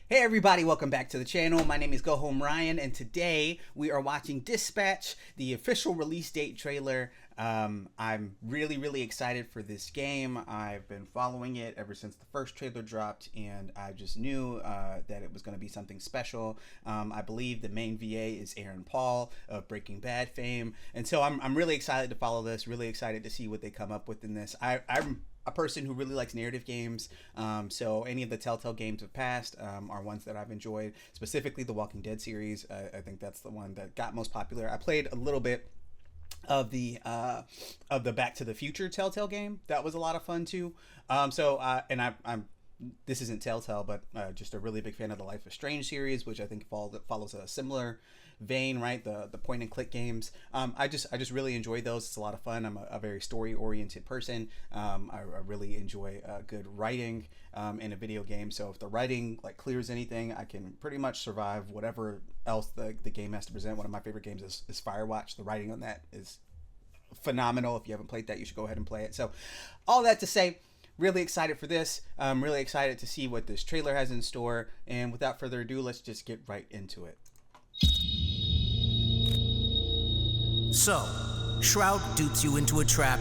Hey everybody, welcome back to the channel. My name is Go Home Ryan, and today we are watching Dispatch, the official release date trailer. I'm really excited for this game. I've been following it ever since the first trailer dropped, and I just knew that it was going to be something special. I believe the main VA is Aaron Paul of Breaking Bad fame, and so I'm really excited to follow this, really excited to see what they come up with in this. I'm a person who really likes narrative games, so any of the Telltale games of past are ones that I've enjoyed, specifically the Walking Dead series. I think that's the one that got most popular. I played a little bit of the Back to the Future Telltale game. That was a lot of fun too. I'm this isn't Telltale, but just a really big fan of the Life is Strange series, which I think follows a similar vein, right? The point and click games. I just really enjoy those. It's a lot of fun. I'm a very story oriented person. I really enjoy good writing in a video game. So if the writing like clears anything, I can pretty much survive whatever else the game has to present. One of my favorite games is Firewatch. The writing on that is phenomenal. If you haven't played that, you should go ahead and play it. So all that to say, really excited for this. I'm really excited to see what this trailer has in store. And without further ado, let's just get right into it. So, Shroud dupes you into a trap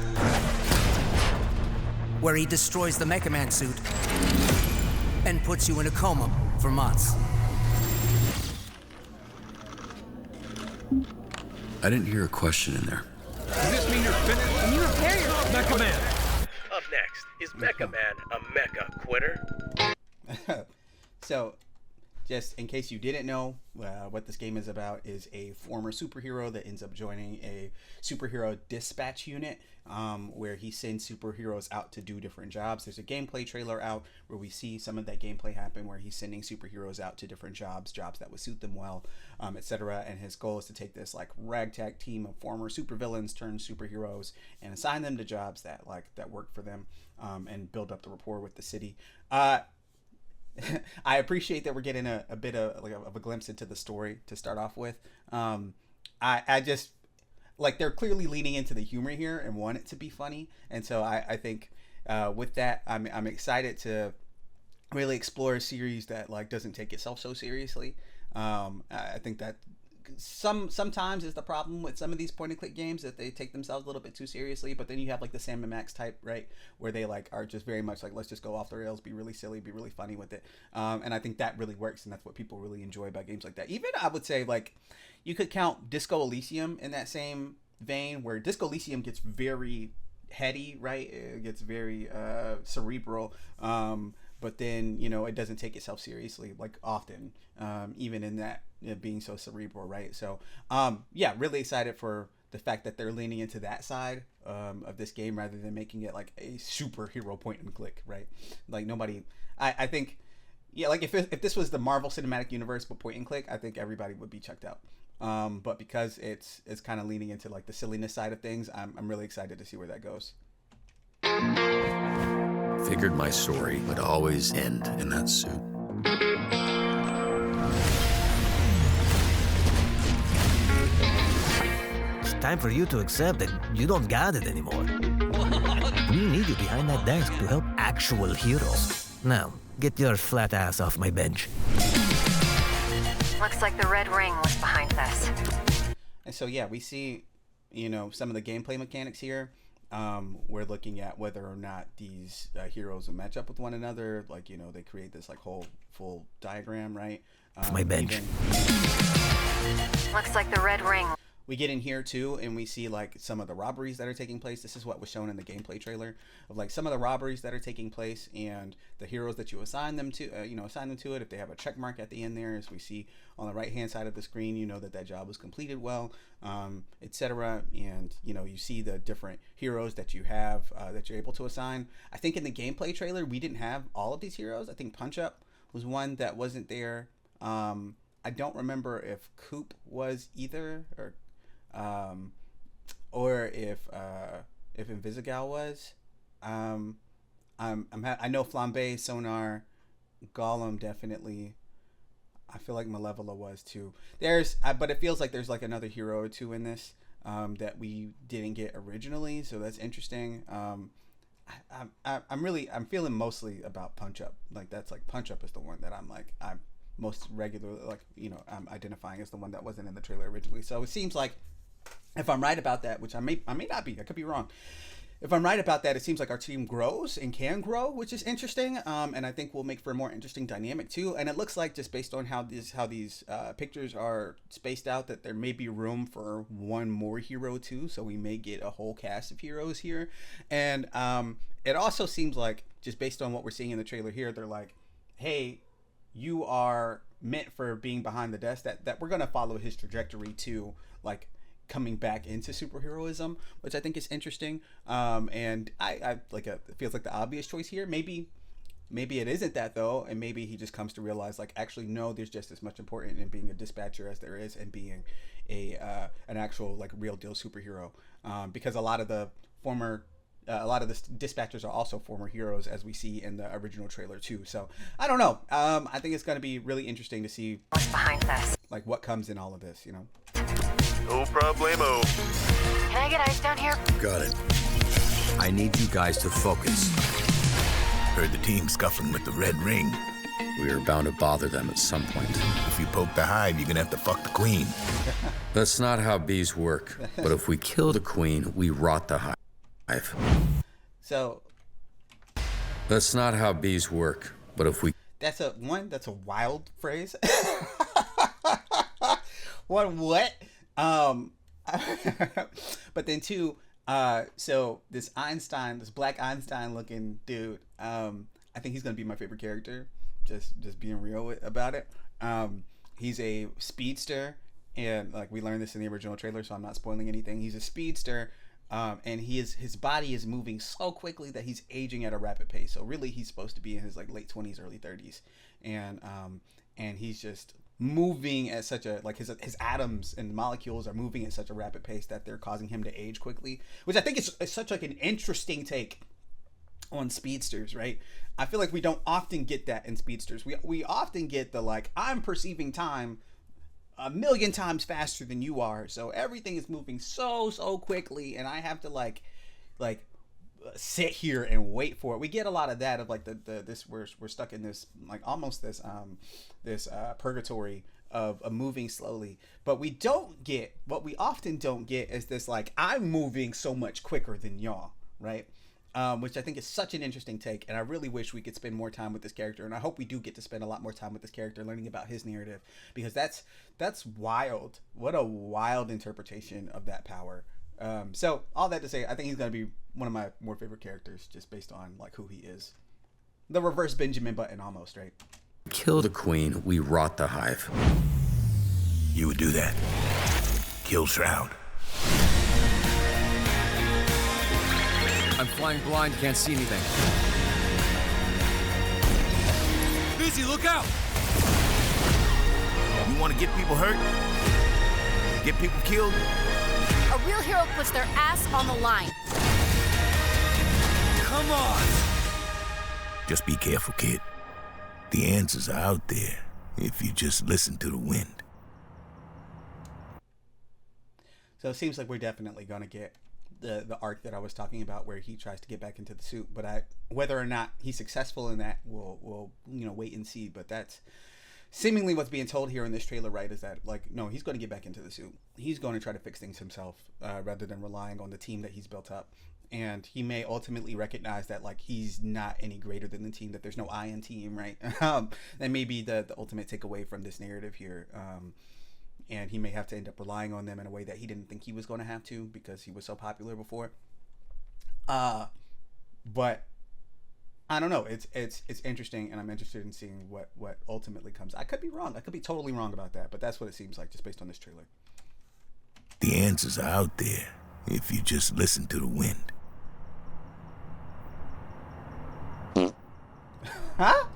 where he destroys the Mecha Man suit and puts you in a coma for months. I didn't hear a question in there. Does this mean you're finished? Can you repair your Mecha Man! Up next, is Mecha Man a mecha quitter? So, just in case you didn't know, what this game is about is a former superhero that ends up joining a superhero dispatch unit, where he sends superheroes out to do different jobs. There's a gameplay trailer out where we see some of that gameplay happen, where he's sending superheroes out to different jobs that would suit them well, etc. And his goal is to take this like ragtag team of former supervillains turned superheroes and assign them to jobs that work for them, and build up the rapport with the city. I appreciate that we're getting a bit of a glimpse into the story to start off with. I just like they're clearly leaning into the humor here and want it to be funny, and so I think with that I'm excited to really explore a series that like doesn't take itself so seriously. I think that sometimes is the problem with some of these point and click games, that they take themselves a little bit too seriously, but then you have like the Sam and Max type, right, where they like are just very much like, let's just go off the rails, be really silly, be really funny with it, and I think that really works, and that's what people really enjoy about games like that. Even I would say like you could count Disco Elysium in that same vein, where Disco Elysium gets very heady, right? It gets very cerebral, but then it doesn't take itself seriously like often, even in that being so cerebral, right? So yeah, really excited for the fact that they're leaning into that side of this game rather than making it like a superhero point and click, right? Like nobody, I think, yeah, like if this was the Marvel Cinematic Universe but point and click, I think everybody would be checked out. But because it's kind of leaning into like the silliness side of things, I'm really excited to see where that goes. Figured my story would always end in that suit. It's time for you to accept that you don't got it anymore. We need you behind that desk to help actual heroes. Now, get your flat ass off my bench. Looks like the Red Ring was behind this. And so yeah, we see some of the gameplay mechanics here. We're looking at whether or not these heroes will match up with one another. Like they create this like whole full diagram, right? My bench. Looks like the Red Ring. We get in here too, and we see like some of the robberies that are taking place. This is what was shown in the gameplay trailer of like some of the robberies that are taking place, and the heroes that you assign them to. Assign them to it. If they have a check mark at the end there, as we see on the right hand side of the screen, you know that job was completed well, etc. And you see the different heroes that you have that you're able to assign. I think in the gameplay trailer we didn't have all of these heroes. I think Punch Up was one that wasn't there. I don't remember if Coop was either, or if Invisigal was. I know Flambe, Sonar, Gollum definitely. I feel like Malevola was too. But it feels like there's like another hero or two in this that we didn't get originally, so that's interesting. I'm feeling mostly about Punch Up. Like that's like Punch Up is the one that I'm most regular, like, you know, I'm identifying as the one that wasn't in the trailer originally. So it seems like, if I'm right about that, which I may not be, I could be wrong. If I'm right about that, it seems like our team grows and can grow, which is interesting, and I think will make for a more interesting dynamic too. And it looks like, just based on how these pictures are spaced out, that there may be room for one more hero too. So we may get a whole cast of heroes here, and it also seems like, just based on what we're seeing in the trailer here, they're like, hey, you are meant for being behind the desk. That we're gonna follow his trajectory to, like, coming back into superheroism, which I think is interesting. And I like, it feels like the obvious choice here. Maybe it isn't that though, and maybe he just comes to realize, like, actually no, there's just as much important in being a dispatcher as there is in being an actual, like, real deal superhero. Because a lot of the dispatchers are also former heroes, as we see in the original trailer too. So I don't know. I think it's going to be really interesting to see What's behind this? like what comes in all of this, you know. No problemo. Can I get ice down here? Got it. I need you guys to focus. Heard the team scuffling with the red ring. We are bound to bother them at some point. If you poke the hive, you're gonna have to fuck the queen. That's not how bees work. But if we kill the queen, we rot the hive. So That's not how bees work. But if we... that's a wild phrase. What? But then two, so this Black Einstein looking dude, I think he's gonna be my favorite character. Just being real about it. He's a speedster, and like, we learned this in the original trailer, so I'm not spoiling anything. He's a speedster, and his body is moving so quickly that he's aging at a rapid pace. So really, he's supposed to be in his, like, late 20s, early 30s, and he's just moving at such a, like, his atoms and molecules are moving at such a rapid pace that they're causing him to age quickly, which I think is such, like, an interesting take on speedsters, right? I feel like we don't often get that in speedsters. We often get the, like, I'm perceiving time 1,000,000 times faster than you are, so everything is moving so quickly, and I have to like sit here and wait for it. We get a lot of that, of like this we're stuck in this, like, almost this purgatory of moving slowly. But we don't get, what we often don't get is this, like, I'm moving so much quicker than y'all, right? Which I think is such an interesting take, and I really wish we could spend more time with this character, and I hope we do get to spend a lot more time with this character, learning about his narrative, because that's wild. What a wild interpretation of that power. So all that to say, I think he's going to be one of my more favorite characters, just based on, like, who he is. The reverse Benjamin Button almost, right? Kill the queen, we rot the hive. You would do that. Kill Shroud. I'm flying blind, can't see anything. Busy, look out! You want to get people hurt? Get people killed? A real hero puts their ass on the line. Come on! Just be careful, kid. The answers are out there if you just listen to the wind. So it seems like we're definitely going to get the arc that I was talking about, where he tries to get back into the suit. But whether or not he's successful in that, we'll wait and see. But that's seemingly what's being told here in this trailer, right? Is that, like, no, he's going to get back into the suit. He's going to try to fix things himself, rather than relying on the team that he's built up. And he may ultimately recognize that, like, he's not any greater than the team, that there's no I in team, right? That may be the ultimate takeaway from this narrative here. And he may have to end up relying on them in a way that he didn't think he was going to have to, because he was so popular before. But I don't know. It's interesting, and I'm interested in seeing what ultimately comes. I could be wrong. I could be totally wrong about that, but that's what it seems like, just based on this trailer. The answers are out there if you just listen to the wind. Huh?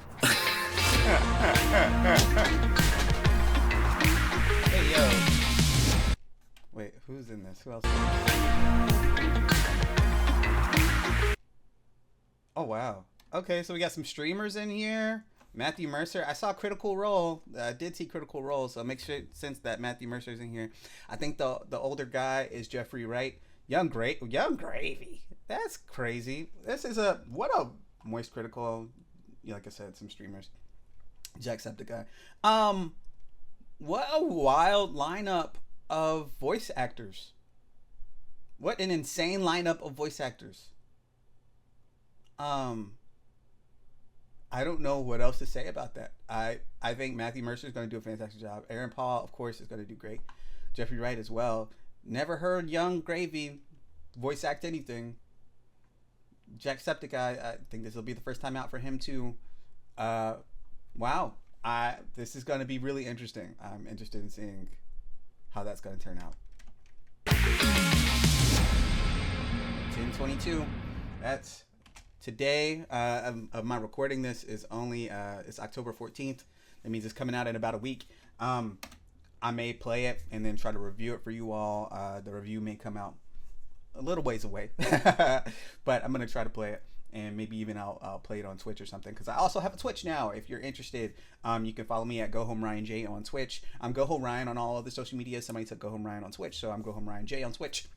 Hey, yo. Wait, who's in this? Who else? Oh, wow. Okay, so we got some streamers in here. Matthew Mercer. I saw Critical Role. I did see Critical Role, so it makes sense that Matthew Mercer's in here. I think the older guy is Jeffrey Wright. Young Gravy. That's crazy. This is what a moist Critical. Like I said, some streamers. Jacksepticeye. What a wild lineup of voice actors. What an insane lineup of voice actors. I don't know what else to say about that. I think Matthew Mercer is going to do a fantastic job. Aaron Paul, of course, is going to do great. Jeffrey Wright as well. Never heard Young Gravy voice act anything. Jacksepticeye, I think this will be the first time out for him too. Wow. This is going to be really interesting. I'm interested in seeing how that's going to turn out. 10/22. That's today. Of my recording this is only it's October 14th. That means it's coming out in about a week. I may play it and then try to review it for you all. The review may come out a little ways away, but I'm gonna try to play it, and maybe even I'll play it on Twitch or something, because I also have a Twitch now. If you're interested, you can follow me at GoHomeRyanJ on Twitch. I'm GoHomeRyan on all of the social media. Somebody said GoHomeRyan on Twitch, so I'm GoHomeRyanJ on Twitch.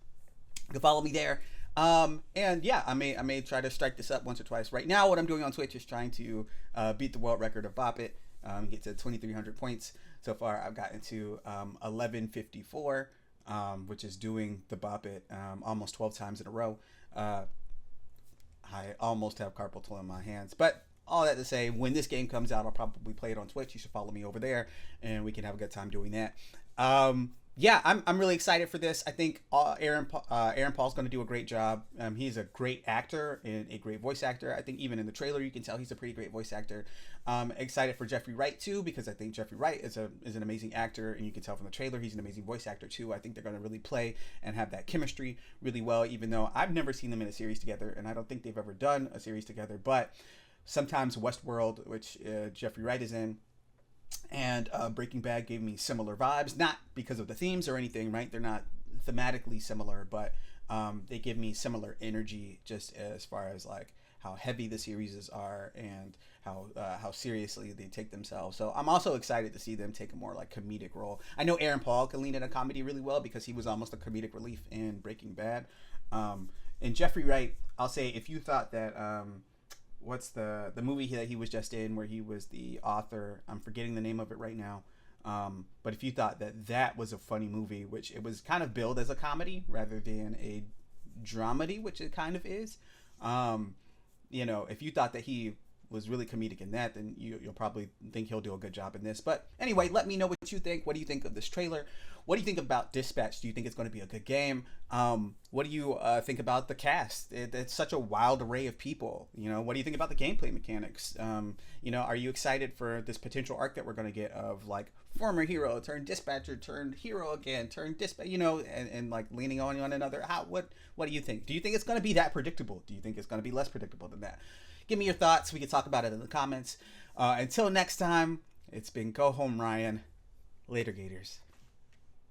You can follow me there. And yeah, I may try to strike this up once or twice. Right now, what I'm doing on Twitch is trying to beat the world record of Bop It, get to 2,300 points. So far, I've gotten to 1154. Which is doing the Bop It almost 12 times in a row. I almost have carpal tunnel in my hands. But all that to say, when this game comes out, I'll probably play it on Twitch. You should follow me over there, and we can have a good time doing that. Yeah, I'm really excited for this. I think Aaron Paul's going to do a great job. He's a great actor and a great voice actor. I think even in the trailer, you can tell he's a pretty great voice actor. Excited for Jeffrey Wright too, because I think Jeffrey Wright is an amazing actor, and you can tell from the trailer he's an amazing voice actor too. I think they're going to really play and have that chemistry really well, even though I've never seen them in a series together, and I don't think they've ever done a series together. But sometimes Westworld, which Jeffrey Wright is in, and Breaking Bad gave me similar vibes, not because of the themes or anything, right? They're not thematically similar, but they give me similar energy, just as far as like how heavy the series are and how seriously they take themselves. So I'm also excited to see them take a more like comedic role. I know Aaron Paul can lean in a comedy really well, because he was almost a comedic relief in Breaking Bad. And Jeffrey Wright, I'll say, if you thought that what's the movie that he was just in where he was the author, I'm forgetting the name of it right now, but if you thought that was a funny movie, which it was kind of billed as a comedy rather than a dramedy, which it kind of is, if you thought that he was really comedic in that, then you'll probably think he'll do a good job in this. But anyway, let me know what you think. What do you think of this trailer? What do you think about Dispatch? Do you think it's going to be a good game? What do you think about the cast? It's such a wild array of people. What do you think about the gameplay mechanics? Are you excited for this potential arc that we're going to get of like former hero turned dispatcher turned hero again turned dispatch, and like leaning on one another? What do you think? Do you think it's going to be that predictable? Do you think it's going to be less predictable than that? Give me your thoughts. We can talk about it in the comments. Until next time, it's been Go Home Ryan. Later, Gators.